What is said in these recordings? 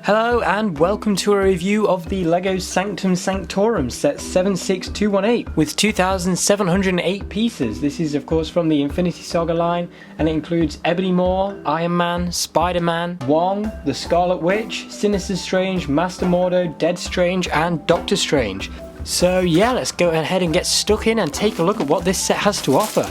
Hello and welcome to a review of the LEGO Sanctum Sanctorum set 76218 with 2,708 pieces. This is of course from the Infinity Saga line and it includes Ebony, Iron Man, Spider-Man, Wong, the Scarlet Witch, Sinister Strange, Master Mordo, Dead Strange and Doctor Strange. So yeah, let's go ahead and get stuck in and take a look at what this set has to offer.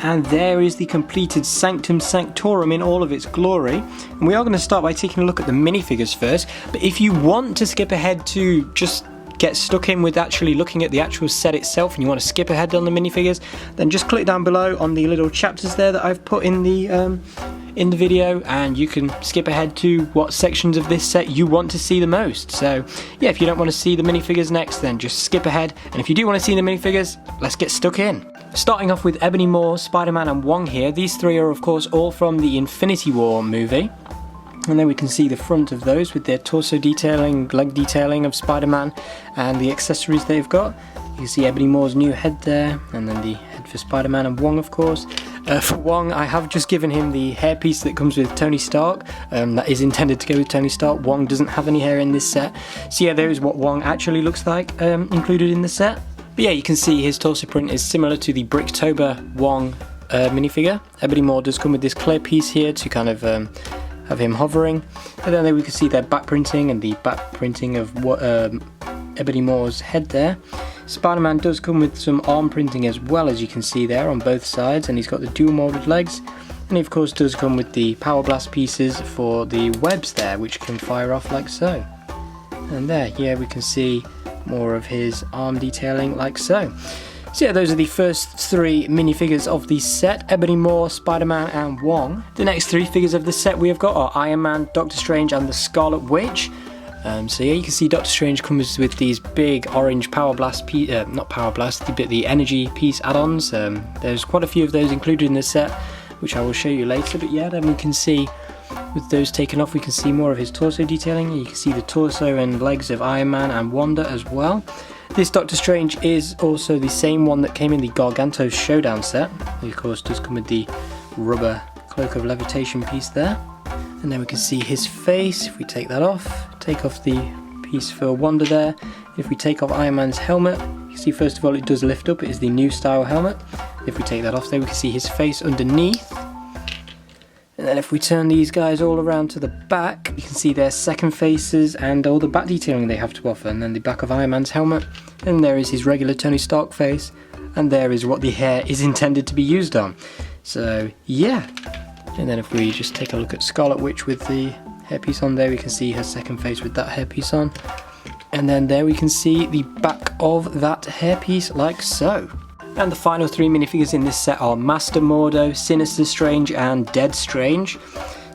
And there is the completed Sanctum Sanctorum in all of its glory. And we are going to start by taking a look at the minifigures first. But if you want to skip ahead to just get stuck in with actually looking at the actual set itself and you want to skip ahead on the minifigures, then just click down below on the little chapters there that I've put in the video, and you can skip ahead to what sections of this set you want to see the most. So yeah, if you don't want to see the minifigures next, then just skip ahead, and if you do want to see the minifigures, let's get stuck in. Starting off with Ebony, Spider-Man and Wong here. These three are of course all from the Infinity War movie. And then we can see the front of those with their torso detailing, leg detailing of Spider-Man and the accessories they've got. You can see Ebony Moore's new head there, and then the head for Spider-Man and Wong of course. For Wong, I have just given him the hairpiece that comes with Tony Stark. That is intended to go with Tony Stark. Wong doesn't have any hair in this set. So yeah, there is what Wong actually looks like included in the set. But yeah, you can see his torso print is similar to the Bricktober Wong minifigure. Ebony Moore does come with this clear piece here to kind of have him hovering. And then we can see their back printing and the back printing of Ebony Moore's head there. Spider-Man does come with some arm printing as well, as you can see there on both sides, and he's got the dual molded legs. And he of course does come with the power blast pieces for the webs there, which can fire off like so. And there, yeah, we can see more of his arm detailing like so. So yeah, those are the first three minifigures of the set: Ebony Moore, Spider-Man and Wong. The next three figures of the set we have got are Iron Man, Doctor Strange and the Scarlet Witch. So yeah, you can see Doctor Strange comes with these big orange power blast the energy piece add-ons. There's quite a few of those included in the set, which I will show you later. But yeah, then we can see with those taken off, we can see more of his torso detailing. You can see the torso and legs of Iron Man and Wanda as well. This Doctor Strange is also the same one that came in the Gargantos Showdown set. He of course does come with the rubber cloak of levitation piece there. And then we can see his face. If we take that off, take off the piece for Wanda there. If we take off Iron Man's helmet, you can see first of all it does lift up. It is the new style helmet. If we take that off there, we can see his face underneath. And then if we turn these guys all around to the back, you can see their second faces and all the back detailing they have to offer. And then the back of Iron Man's helmet. And there is his regular Tony Stark face. And there is what the hair is intended to be used on. So yeah. And then if we just take a look at Scarlet Witch with the hairpiece on there, we can see her second face with that hairpiece on. And then there we can see the back of that hairpiece like so. And the final three minifigures in this set are Master Mordo, Sinister Strange and Dead Strange.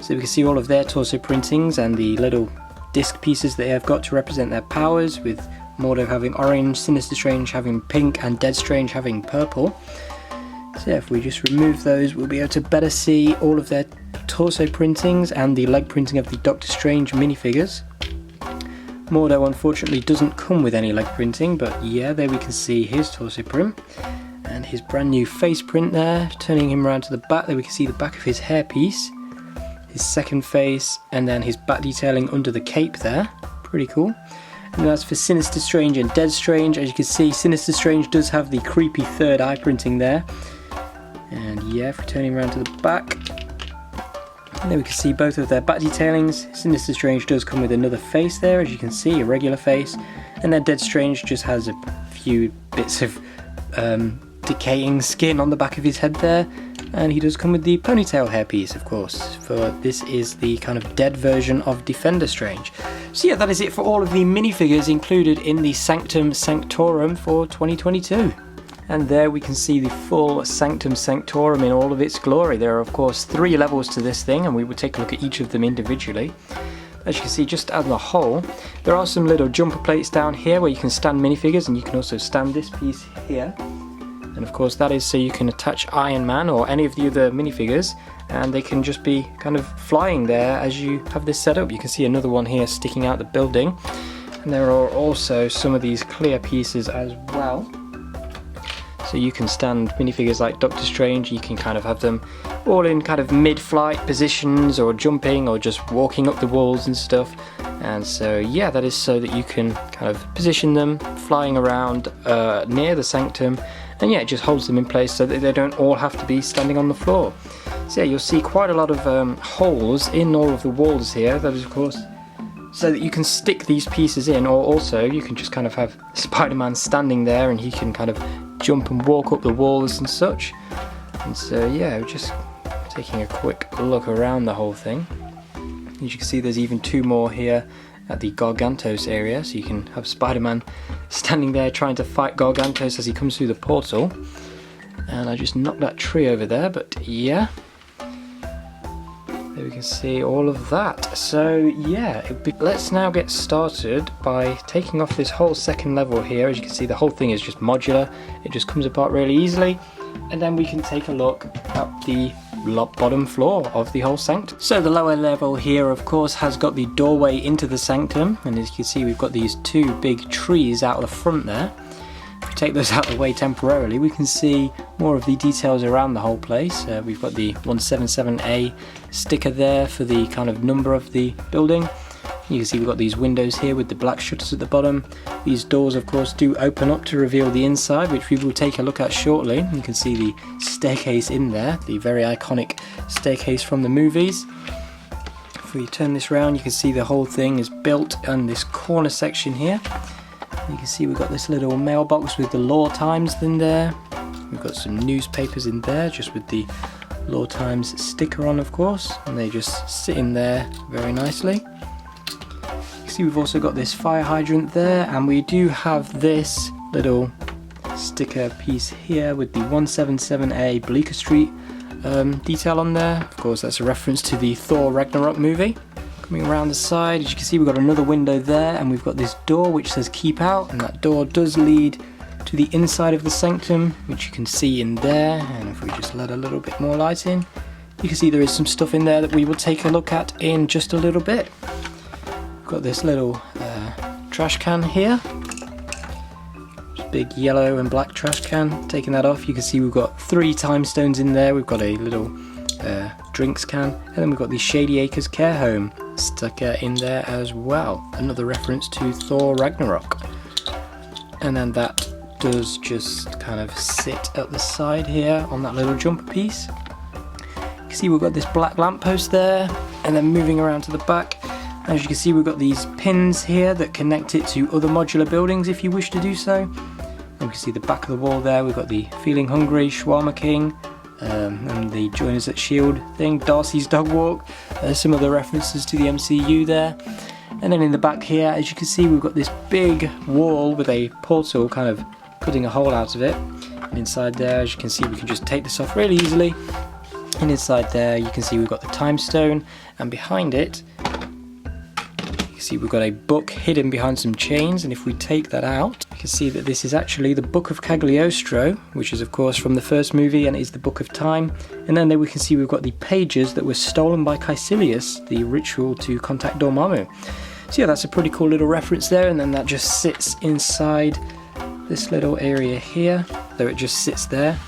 So we can see all of their torso printings and the little disc pieces they have got to represent their powers, with Mordo having orange, Sinister Strange having pink and Dead Strange having purple. So if we just remove those, we'll be able to better see all of their torso printings and the leg printing of the Doctor Strange minifigures. Mordo unfortunately doesn't come with any leg printing, but yeah, there we can see his torso print and his brand new face print there. Turning him around to the back, there we can see the back of his hairpiece, his second face, and then his back detailing under the cape there. Pretty cool. And that's for Sinister Strange and Dead Strange. As you can see, Sinister Strange does have the creepy third eye printing there. And yeah, if we turn him around to the back, and then we can see both of their back detailings. Sinister Strange does come with another face there, as you can see, a regular face. And then Dead Strange just has a few bits of decaying skin on the back of his head there. And he does come with the ponytail hairpiece, of course, for this is the kind of dead version of Defender Strange. So yeah, that is it for all of the minifigures included in the Sanctum Sanctorum for 2022. And there we can see the full Sanctum Sanctorum in all of its glory. There are of course 3 levels to this thing, and we will take a look at each of them individually. As you can see, just as a whole, there are some little jumper plates down here where you can stand minifigures, and you can also stand this piece here. And of course that is so you can attach Iron Man or any of the other minifigures, and they can just be kind of flying there as you have this set up. You can see another one here sticking out the building. And there are also some of these clear pieces as well. So So you can stand minifigures like Doctor Strange, you can kind of have them all in kind of mid-flight positions, or jumping, or just walking up the walls and stuff. And so yeah, that is so that you can kind of position them flying around near the sanctum, and yeah, it just holds them in place so that they don't all have to be standing on the floor. So yeah, you'll see quite a lot of holes in all of the walls here. That is of course so that you can stick these pieces in, or also you can just kind of have Spider-Man standing there and he can kind of jump and walk up the walls and such. And so yeah, just taking a quick look around the whole thing. As you can see, there's even two more here at the Gargantos area, so you can have Spider-Man standing there trying to fight Gargantos as he comes through the portal. And I just knocked that tree over there, but yeah, there we can see all of that. So yeah, let's now get started by taking off this whole second level here. As you can see, the whole thing is just modular, it just comes apart really easily, and then we can take a look at the bottom floor of the whole sanctum. So the lower level here of course has got the doorway into the sanctum, and as you can see we've got these two big trees out the front there. If we take those out of the way temporarily, we can see more of the details around the whole place. We've got the 177A sticker there for the kind of number of the building. You can see we've got these windows here with the black shutters at the bottom. These doors of course do open up to reveal the inside, which we will take a look at shortly. You can see the staircase in there, the very iconic staircase from the movies. If we turn this around, you can see the whole thing is built on this corner section here. You can see we've got this little mailbox with the Law Times in there. We've got some newspapers in there just with the Law Times sticker on of course, and they just sit in there very nicely. See, we've also got this fire hydrant there, and we do have this little sticker piece here with the 177A Bleecker Street detail on there. Of course, that's a reference to the Thor Ragnarok movie. Coming around the side, as you can see, we've got another window there, and we've got this door which says keep out, and that door does lead to the inside of the sanctum, which you can see in there. And if we just let a little bit more light in, you can see there is some stuff in there that we will take a look at in just a little bit. Got this little trash can here, just big yellow and black trash can. Taking that off, you can see we've got 3 time stones in there. We've got a little drinks can, and then we've got the Shady Acres care home stuck in there as well, another reference to Thor Ragnarok. And then that does just kind of sit at the side here on that little jumper piece. You can see we've got this black lamppost there, and then moving around to the back, as you can see we've got these pins here that connect it to other modular buildings if you wish to do so. And we can see the back of the wall there, we've got the Feeling Hungry, Shawarma King, and the Join Us at S.H.I.E.L.D. thing, Darcy's Dog Walk, some other references to the MCU there. And then in the back here, as you can see, we've got this big wall with a portal kind of cutting a hole out of it. And inside there, as you can see, we can just take this off really easily. And inside there, you can see we've got the time stone, and behind it, see we've got a book hidden behind some chains, and if we take that out, you can see that this is actually the Book of Cagliostro, which is of course from the first movie, and it is the Book of Time. And then there we can see we've got the pages that were stolen by Caecilius, the ritual to contact Dormammu. So yeah, that's a pretty cool little reference there, and then that just sits inside this little area here, though it just sits there.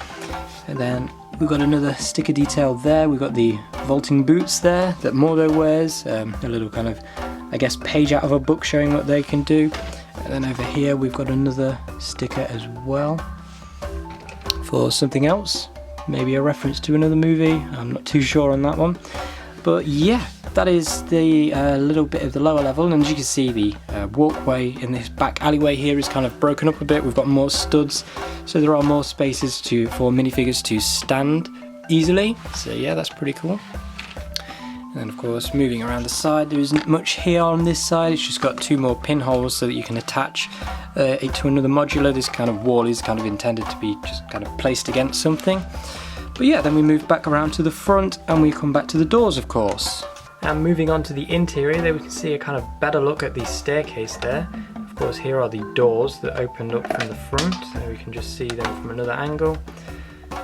And then we've got another sticker detail there, we've got the vaulting boots there that Mordo wears, a little kind of, I guess, page out of a book showing what they can do. And then over here we've got another sticker as well for something else, maybe a reference to another movie, I'm not too sure on that one. But yeah, that is the little bit of the lower level, and as you can see the walkway in this back alleyway here is kind of broken up a bit. We've got more studs, so there are more spaces for minifigures to stand easily, so yeah, that's pretty cool. And then of course moving around the side, there isn't much here on this side, it's just got 2 more pinholes so that you can attach it to another modular. This kind of wall is kind of intended to be just kind of placed against something. But yeah, then we move back around to the front and we come back to the doors of course. And moving on to the interior, there we can see a kind of better look at the staircase there. Of course here are the doors that opened up from the front, so we can just see them from another angle.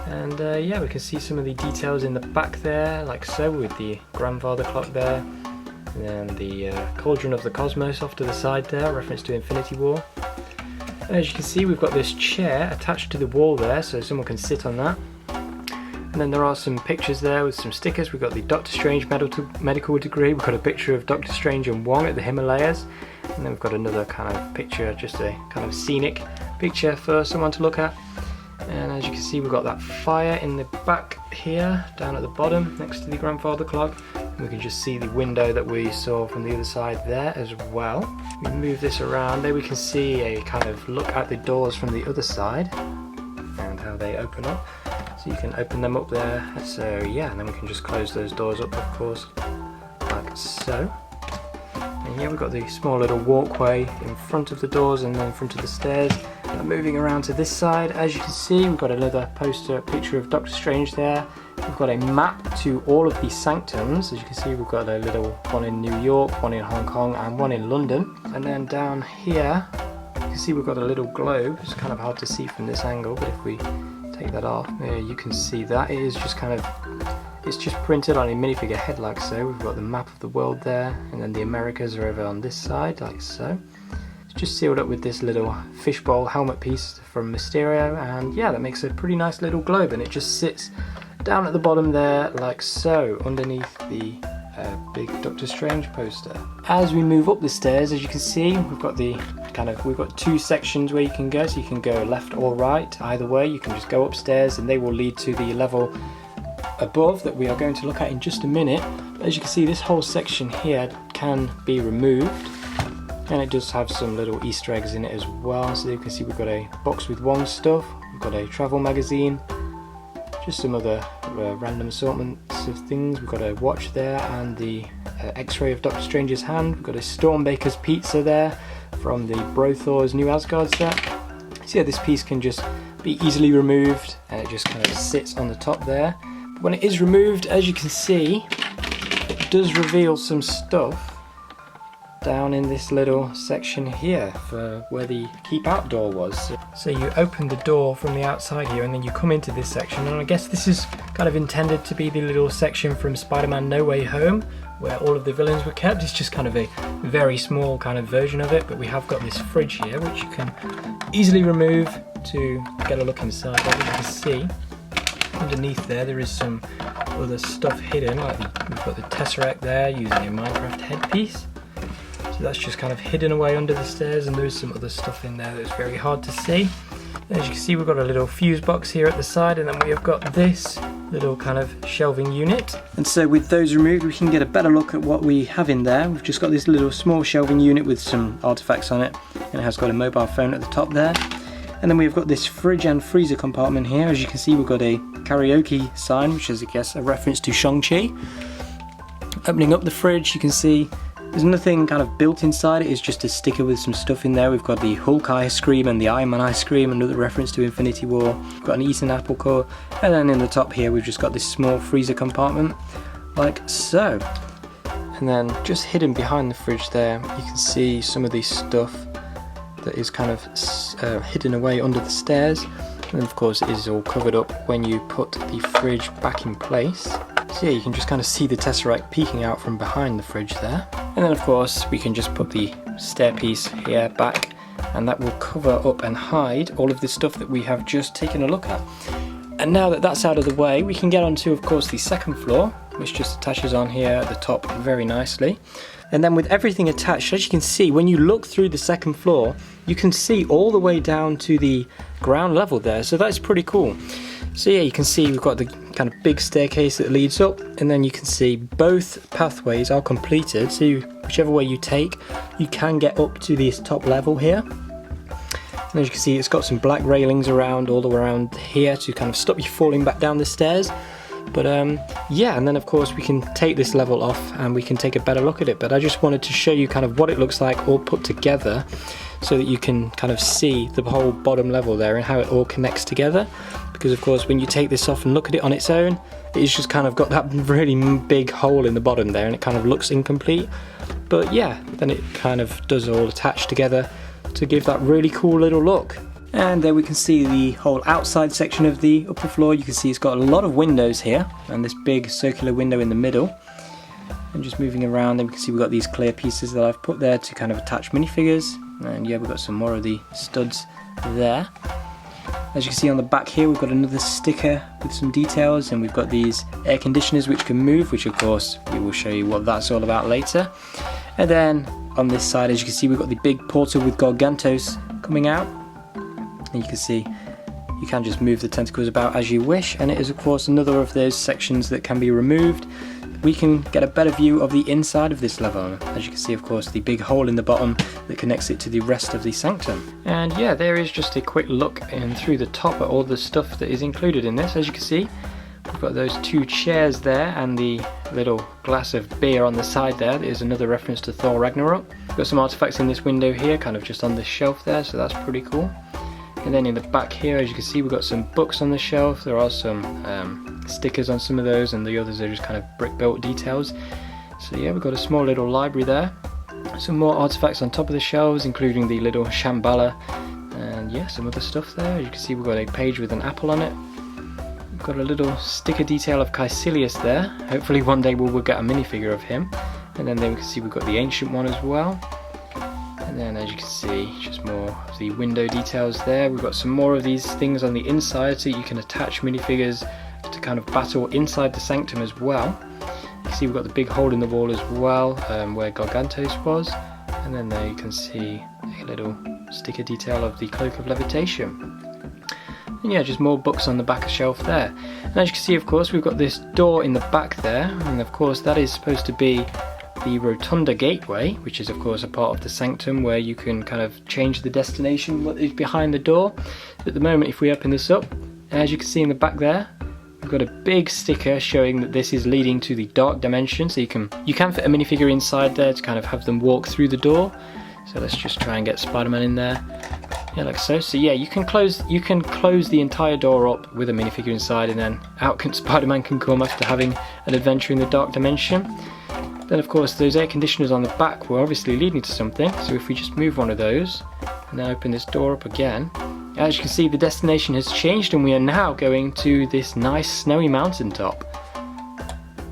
And yeah, we can see some of the details in the back there, like so, with the grandfather clock there, and then the Cauldron of the Cosmos off to the side there, reference to Infinity War. And as you can see, we've got this chair attached to the wall there, so someone can sit on that. And then there are some pictures there with some stickers. We've got the Doctor Strange medical degree. We've got a picture of Doctor Strange and Wong at the Himalayas. And then we've got another kind of picture, just a kind of scenic picture for someone to look at. And as you can see, we've got that fire in the back here, down at the bottom, next to the grandfather clock. And we can just see the window that we saw from the other side there as well. We move this around, there we can see a kind of look at the doors from the other side and how they open up. So you can open them up there, so yeah, and then we can just close those doors up, of course, like so. And yeah, we've got the small little walkway in front of the doors and then in front of the stairs. And moving around to this side, as you can see, we've got another poster picture of Doctor Strange there. We've got a map to all of the sanctums. As you can see, we've got a little one in New York, one in Hong Kong, and one in London. And then down here, you can see we've got a little globe. It's kind of hard to see from this angle, but if we take that off, you can see that it is just kind of, it's just printed on a minifigure head like so. We've got the map of the world there, and then the Americas are over on this side like so. It's just sealed up with this little fishbowl helmet piece from Mysterio, and yeah, that makes a pretty nice little globe, and it just sits down at the bottom there like so, underneath the big Doctor Strange poster. As we move up the stairs, as you can see, we've got two sections where you can go, so you can go left or right, either way. You can just go upstairs and they will lead to the level above that we are going to look at in just a minute. But as you can see, this whole section here can be removed, and it does have some little Easter eggs in it as well. So you can see we've got a box with Wong stuff, we've got a travel magazine, just some other random assortments of things. We've got a watch there and the x-ray of Doctor Strange's hand. We've got a Stormbaker's pizza there from the Brothor's New Asgard set. So yeah, this piece can just be easily removed, and it just kind of sits on the top there. But when it is removed, as you can see, it does reveal some stuff down in this little section here for where the keep out door was. So you open the door from the outside here, and then you come into this section, and I guess this is kind of intended to be the little section from Spider-Man No Way Home where all of the villains were kept. It's just kind of a very small kind of version of it, but we have got this fridge here which you can easily remove to get a look inside. As you can see, underneath there is some other stuff hidden, like we've got the Tesseract there using a Minecraft headpiece. So that's just kind of hidden away under the stairs, and there's some other stuff in there that's very hard to see. As you can see, we've got a little fuse box here at the side, and then we have got this little kind of shelving unit. And so with those removed, we can get a better look at what we have in there. We've just got this little small shelving unit with some artifacts on it, and it has got a mobile phone at the top there. And then we've got this fridge and freezer compartment here. As you can see, we've got a karaoke sign, which is, I guess, a reference to Shang-Chi. Opening up the fridge, you can see there's nothing kind of built inside it. It's just a sticker with some stuff in there. We've got the Hulk ice cream and the Iron Man ice cream, another reference to Infinity War. We've got an Eaton apple core, and then in the top here we've just got this small freezer compartment like so. And then just hidden behind the fridge there, you can see some of the stuff that is kind of hidden away under the stairs. And of course it is all covered up when you put the fridge back in place. So yeah, you can just kind of see the Tesseract peeking out from behind the fridge there. And then of course we can just put the stair piece here back, and that will cover up and hide all of the stuff that we have just taken a look at. And now that that's out of the way, we can get onto, of course, the second floor, which just attaches on here at the top very nicely. And then with everything attached, as you can see, when you look through the second floor, you can see all the way down to the ground level there, so that's pretty cool. So yeah, you can see we've got the kind of big staircase that leads up, and then you can see both pathways are completed, so whichever way you take, you can get up to this top level here. And as you can see, it's got some black railings around all around here to kind of stop you falling back down the stairs. But yeah, and then of course we can take this level off and we can take a better look at it. But I just wanted to show you kind of what it looks like all put together, so that you can kind of see the whole bottom level there and how it all connects together. Because of course when you take this off and look at it on its own, it's just kind of got that really big hole in the bottom there, and it kind of looks incomplete. But yeah, then it kind of does all attach together to give that really cool little look. And there we can see the whole outside section of the upper floor. You can see it's got a lot of windows here, and this big circular window in the middle. And just moving around, and we can see we've got these clear pieces that I've put there to kind of attach minifigures. And yeah, we've got some more of the studs there. As you can see on the back here, we've got another sticker with some details, and we've got these air conditioners which can move, which of course we will show you what that's all about later. And then on this side, as you can see, we've got the big portal with Gargantos coming out. And you can see you can just move the tentacles about as you wish, and it is of course another of those sections that can be removed. We can get a better view of the inside of this level. As you can see, of course, the big hole in the bottom that connects it to the rest of the sanctum. And yeah, there is just a quick look in through the top at all the stuff that is included in this. As you can see, we've got those 2 chairs there and the little glass of beer on the side there. That is another reference to Thor Ragnarok. We've got some artifacts in this window here, kind of just on this shelf there, so that's pretty cool. And then in the back here, as you can see, we've got some books on the shelf. There are some stickers on some of those, and the others are just kind of brick-built details. So yeah, we've got a small little library there. Some more artifacts on top of the shelves, including the little Shambhala, and yeah, some other stuff there. As you can see, we've got a page with an apple on it. We've got a little sticker detail of Caecilius there. Hopefully one day we'll get a minifigure of him. And then there we can see we've got the ancient one as well. And then as you can see, just more of the window details there. We've got some more of these things on the inside, so you can attach minifigures to kind of battle inside the sanctum as well. You can see we've got the big hole in the wall as well, where Gargantos was. And then there you can see a little sticker detail of the Cloak of Levitation. And yeah, just more books on the back shelf there. And as you can see, of course, we've got this door in the back there, and of course that is supposed to be the Rotunda Gateway, which is of course a part of the sanctum where you can kind of change the destination, what is behind the door. At the moment, if we open this up, as you can see in the back there, we've got a big sticker showing that this is leading to the dark dimension, so you can fit a minifigure inside there to kind of have them walk through the door. So let's just try and get Spider-Man in there. Yeah, like so. So yeah, you can close the entire door up with a minifigure inside, and then out Spider-Man can come after having an adventure in the dark dimension. Then of course those air conditioners on the back were obviously leading to something, so if we just move one of those and then open this door up again, as you can see the destination has changed and we are now going to this nice snowy mountaintop.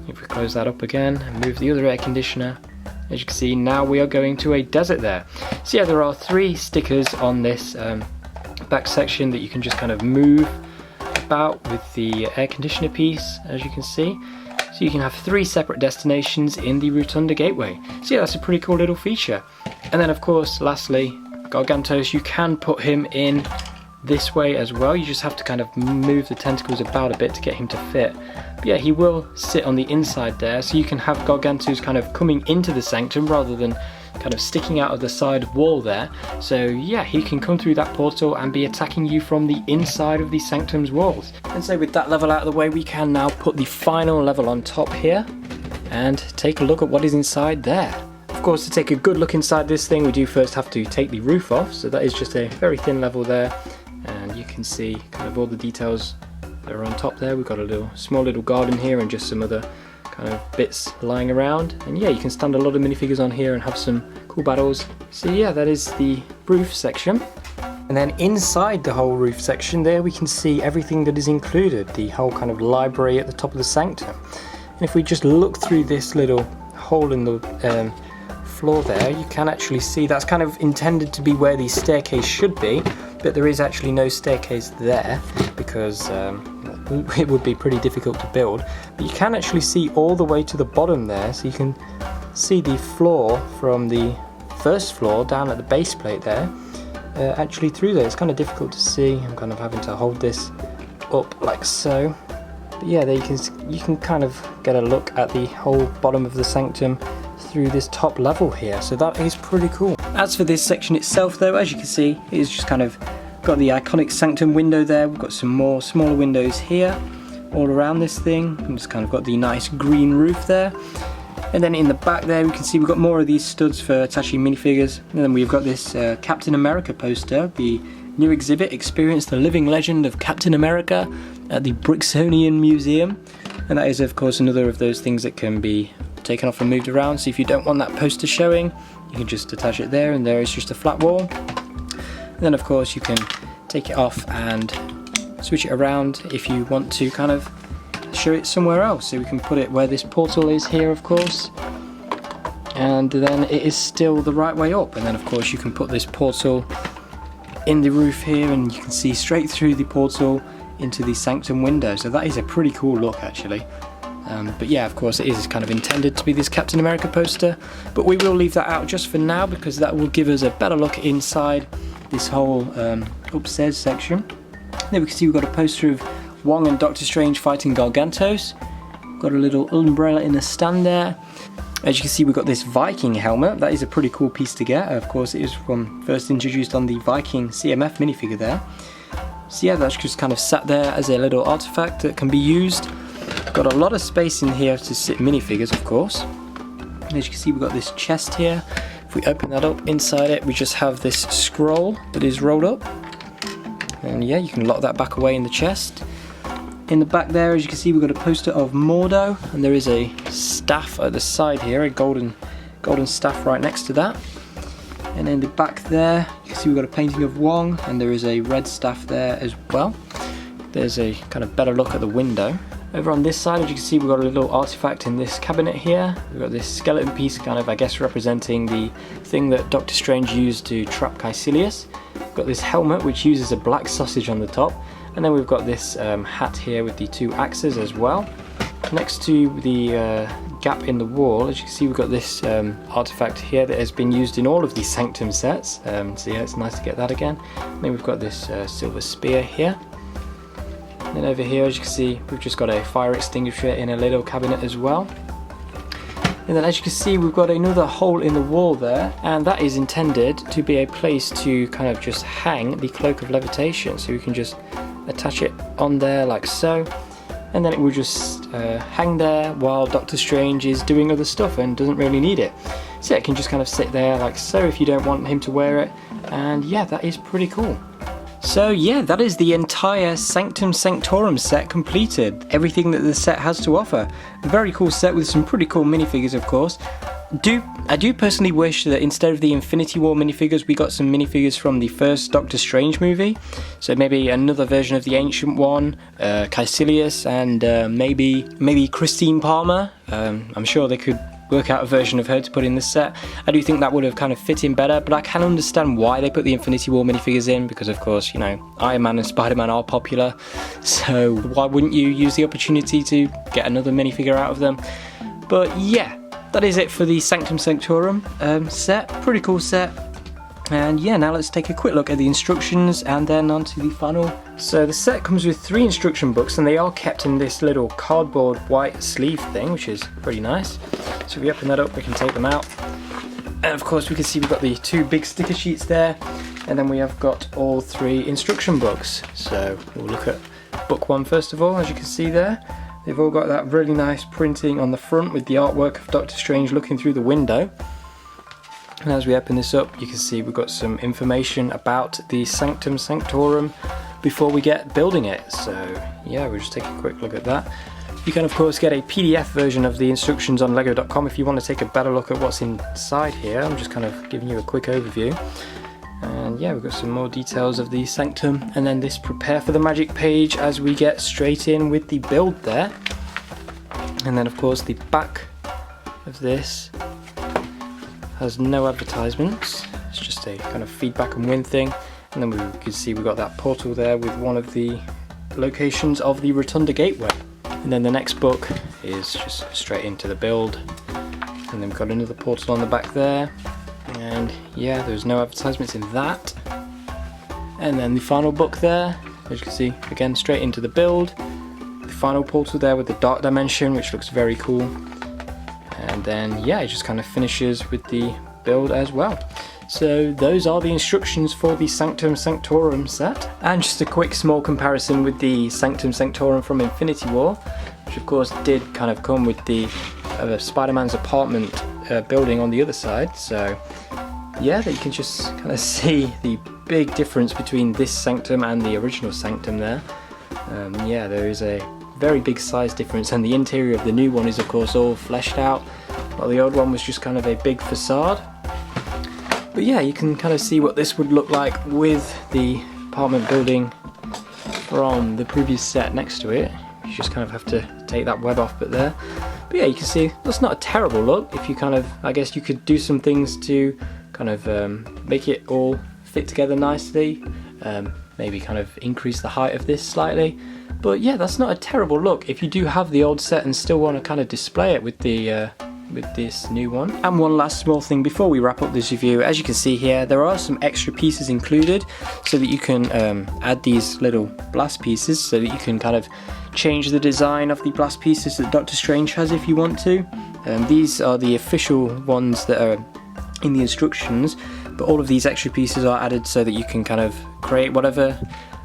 If we close that up again and move the other air conditioner, as you can see now we are going to a desert there. So yeah, there are 3 stickers on this back section that you can just kind of move about with the air conditioner piece, as you can see. So you can have 3 separate destinations in the Rotunda Gateway. So yeah, that's a pretty cool little feature. And then of course, lastly, Gargantos, you can put him in this way as well. You just have to kind of move the tentacles about a bit to get him to fit. But yeah, he will sit on the inside there, so you can have Gargantos kind of coming into the sanctum rather than kind of sticking out of the side wall there. So yeah, he can come through that portal and be attacking you from the inside of the sanctum's walls. And so with that level out of the way, we can now put the final level on top here and take a look at what is inside there. Of course, to take a good look inside this thing, we do first have to take the roof off. So that is just a very thin level there, and you can see kind of all the details that are on top there. We've got a small little garden here and just some other kind of bits lying around, and yeah, you can stand a lot of minifigures on here and have some cool battles. So yeah, that is the roof section. And then inside the whole roof section there, we can see everything that is included, the whole kind of library at the top of the sanctum. And if we just look through this little hole in the floor there, you can actually see that's kind of intended to be where the staircase should be, but there is actually no staircase there because it would be pretty difficult to build. But you can actually see all the way to the bottom there, so you can see the floor from the first floor down at the base plate there, actually through there. It's kind of difficult to see. I'm kind of having to hold this up like so. But yeah, there you can kind of get a look at the whole bottom of the sanctum through this top level here, so that is pretty cool. As for this section itself though, as you can see, it is just kind of got the iconic sanctum window there. We've got some more smaller windows here all around this thing, and just kind of got the nice green roof there. And then in the back there we can see we've got more of these studs for attaching minifigures, and then we've got this Captain America poster, the new exhibit, Experience the Living Legend of Captain America at the Brixtonian Museum. And that is of course another of those things that can be taken off and moved around, so if you don't want that poster showing, you can just attach it there, and there is just a flat wall. And then of course you can take it off and switch it around if you want to kind of show it somewhere else. So we can put it where this portal is here, of course. and then it is still the right way up. And then of course you can put this portal in the roof here, and you can see straight through the portal into the sanctum window. So that is a pretty cool look actually. But yeah, of course it is kind of intended to be this Captain America poster, but we will leave that out just for now because that will give us a better look inside this whole upstairs section. There we can see we've got a poster of Wong and Doctor Strange fighting Gargantos. Got a little umbrella in the stand there. As you can see, we've got this Viking helmet. That is a pretty cool piece to get. Of course, it is from first introduced on the Viking CMF minifigure there. So yeah, that's just kind of sat there as a little artifact that can be used. Got a lot of space in here to sit minifigures, of course. And as you can see, we've got this chest here. If we open that up, inside it we just have this scroll that is rolled up. And yeah, you can lock that back away in the chest. In the back there, as you can see, we've got a poster of Mordo, and there is a staff at the side here, a golden staff right next to that. And in the back there, you can see we've got a painting of Wong, and there is a red staff there as well. There's a kind of better look at the window. Over on this side, as you can see, we've got a little artifact in this cabinet here. We've got this skeleton piece, kind of, I guess, representing the thing that Doctor Strange used to trap Caecilius. We've got this helmet, which uses a black sausage on the top. And then we've got this hat here with the two axes as well. Next to the gap in the wall, as you can see, we've got this artifact here that has been used in all of these Sanctum sets. So yeah, it's nice to get that again. And then we've got this silver spear here. And then over here, as you can see, we've just got a fire extinguisher in a little cabinet as well. And then as you can see, we've got another hole in the wall there, and that is intended to be a place to kind of just hang the cloak of levitation. So we can just attach it on there like so, and then it will just hang there while Doctor Strange is doing other stuff and doesn't really need it. So it can just kind of sit there like so if you don't want him to wear it, and yeah, that is pretty cool. So yeah, that is the entire Sanctum Sanctorum set completed. Everything that the set has to offer. A very cool set with some pretty cool minifigures, of course. I do personally wish that instead of the Infinity War minifigures, we got some minifigures from the first Doctor Strange movie. So maybe another version of the Ancient One, Caecilius, and maybe Christine Palmer. I'm sure they could work out a version of her to put in this set. I do think that would have kind of fit in better, but I can understand why they put the Infinity War minifigures in, because of course, you know, Iron Man and Spider-Man are popular, so why wouldn't you use the opportunity to get another minifigure out of them? But yeah, that is it for the Sanctum Sanctorum set. Pretty cool set. And yeah, now let's take a quick look at the instructions and then on to the final. So the set comes with 3 instruction books, and they are kept in this little cardboard white sleeve thing, which is pretty nice. So if we open that up, we can take them out. And of course we can see we've got the 2 big sticker sheets there, and then we have got all 3 instruction books. So we'll look at book 1 first of all. As you can see there, they've all got that really nice printing on the front with the artwork of Doctor Strange looking through the window. And as we open this up, you can see we've got some information about the Sanctum Sanctorum before we get building it. So yeah, we'll just take a quick look at that. You can of course get a PDF version of the instructions on lego.com if you want to take a better look at what's inside here. I'm just kind of giving you a quick overview. And yeah, we've got some more details of the Sanctum, and then this prepare for the magic page as we get straight in with the build there. And then of course the back of this has no advertisements, it's just a kind of feedback and win thing. And then we can see we've got that portal there with one of the locations of the Rotunda Gateway. And then the next book is just straight into the build. And then we've got another portal on the back there. And yeah, there's no advertisements in that. And then the final book there, as you can see, again straight into the build. The final portal there with the dark dimension, which looks very cool. And then yeah, it just kind of finishes with the build as well. So those are the instructions for the Sanctum Sanctorum set. And just a quick small comparison with the Sanctum Sanctorum from Infinity War, which of course did kind of come with the Spider-Man's apartment building on the other side. So yeah, that you can just kind of see the big difference between this Sanctum and the original Sanctum there. Yeah, there is a very big size difference, and the interior of the new one is of course all fleshed out, while the old one was just kind of a big facade. But yeah, you can kind of see what this would look like with the apartment building from the previous set next to it. You just kind of have to take that web off bit there. But yeah, you can see that's not a terrible look. If you kind of, I guess you could do some things to kind of make it all fit together nicely. Maybe kind of increase the height of this slightly. But yeah, that's not a terrible look if you do have the old set and still want to kind of display it with the with this new one. And one last small thing before we wrap up this review, as you can see here, there are some extra pieces included so that you can add these little blast pieces so that you can kind of change the design of the blast pieces that Doctor Strange has if you want to. These are the official ones that are in the instructions, but all of these extra pieces are added so that you can kind of create whatever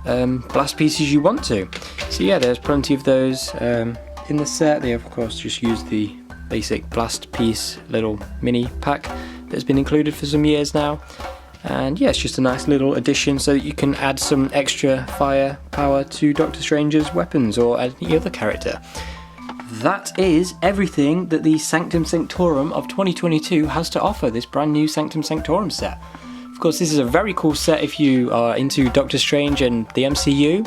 blast pieces you want to. So yeah, there's plenty of those in the set. They of course just use the basic blast piece little mini pack that's been included for some years now, and yeah, it's just a nice little addition so that you can add some extra fire power to Doctor Strange's weapons or any other character. That is everything that the Sanctum Sanctorum of 2022 has to offer, this brand new Sanctum Sanctorum set. Of course, this is a very cool set if you are into Doctor Strange and the MCU.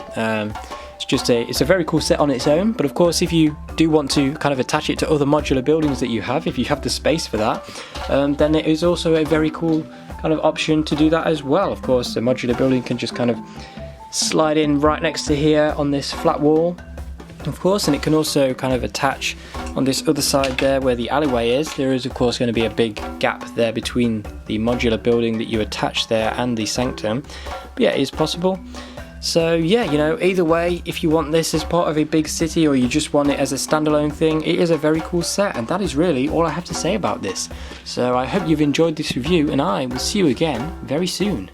It's a very cool set on its own, but of course if you do want to kind of attach it to other modular buildings that you have, if you have the space for that, then it is also a very cool kind of option to do that as well. Of course, the modular building can just kind of slide in right next to here on this flat wall, of course, and it can also kind of attach on this other side there where the alleyway is. There is of course going to be a big gap there between the modular building that you attach there and the sanctum, but yeah, it is possible. So yeah, you know, either way, if you want this as part of a big city or you just want it as a standalone thing, it is a very cool set, and that is really all I have to say about this. So I hope you've enjoyed this review, and I will see you again very soon.